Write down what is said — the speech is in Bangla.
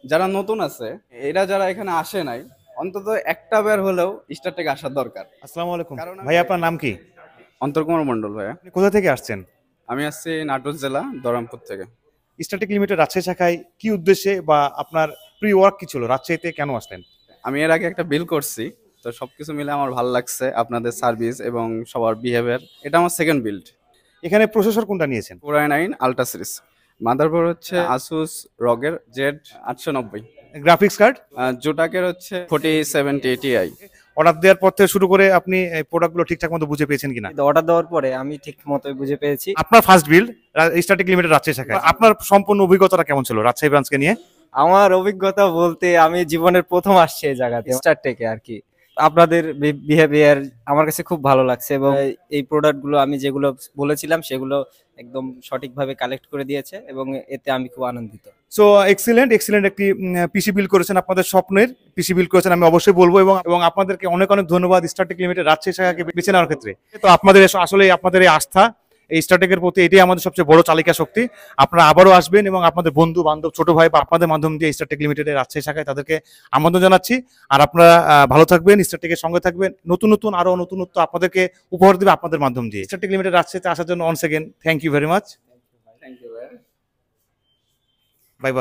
যারা নতুন আছে, এরা যারা এখানে আসে নাই, অন্তত একটা বার হলেও স্টারটেক আসার দরকার। আসসালামু আলাইকুম কারণ ভাই, আপনার নাম কি? অন্তর্কুমার মন্ডল ভাইয়া। আপনি কোথা থেকে আসছেন? আমি আসছি নাটোর জেলা দরামপুর থেকে। স্ট্যাটিক লিমিটেড রাজশাহী শাখায় কি উদ্দেশ্যে বা আপনার প্রি ওয়ার্ক কি ছিল, রাজশাহীতে কেন আসলেন? আমি এর আগে একটা বিল করছি, তো সবকিছু মিলে আমার ভালো লাগছে, আপনাদের সার্ভিস এবং সবার বিহেভিয়ার। এটা আমার সেকেন্ড বিল্ড। এখানে প্রসেসর কোনটা নিয়েছেন? Core i 9 ultra series. মাদারবোর্ড হচ্ছে আসুস রগের জেড 890। Graphics card? জোটাকের হচ্ছে 4070 টিআই। অর্ডার দেওয়ার পর থেকে শুরু করে আপনি এই প্রোডাক্টগুলো ঠিকঠাক মতো বুঝে পেয়েছেন কিনা? কিন্তু অর্ডার দেওয়ার পরে আমি ঠিক মতোই বুঝে পেয়েছি। আপনার first build static limited Rajshahi শাখায়, আপনার সম্পূর্ণ অভিজ্ঞতাটা কেমন ছিল রাজশাহী ব্রাঞ্চকে নিয়ে? আমার অভিজ্ঞতা বলতে আমি জীবনের প্রথম আসছি এই জায়গাতে স্টারটেকে আর কি। আপনাদের বিহেভিয়ার আমার কাছে খুব ভালো লাগছে এবং এই প্রোডাক্টগুলো আমি যেগুলো বলেছিলাম সেগুলো একদম সঠিকভাবে কালেক্ট করে দিয়েছে এবং এতে আমি খুব আনন্দিত। সো এক্সিলেন্ট এক্সিলেন্ট একটি পিসি বিল করেছেন, আপনাদের স্বপ্নের পিসি বিল করেছেন, আমি অবশ্যই বলবো। এবং এবং আপনাদেরকে অনেক অনেক ধন্যবাদ স্টারটেক লিমিটেড রাজশাহী শাখাকে বেছে নেওয়ার ক্ষেত্রে। তো আপনাদের আসলে আপনাদের এই আস্থা এই স্টারটেকের প্রতি, এটাই আমাদের সবচেয়ে বড় চালিকা শক্তি। আপনারা আবারও আসবেন এবং আপনাদের বন্ধু বান্ধব ছোট ভাই বা আপনাদের মাধ্যম দিয়ে স্টারটেক লিমিটেডের রাজশাহী শাখায় তাদেরকে আমন্ত্রণ জানাচ্ছি। আর আপনারা ভালো থাকবেন, স্টারটেকের সঙ্গে থাকবেন, নতুন নতুন আরো নতুনত্ব আপনাদেরকে উপহার দেবে আপনাদের মাধ্যম দিয়ে। স্টারটেক লিমিটেড রাজশাহীতে আসার জন্য once again thank you very much. Thank you ভাইয়া। Bye by.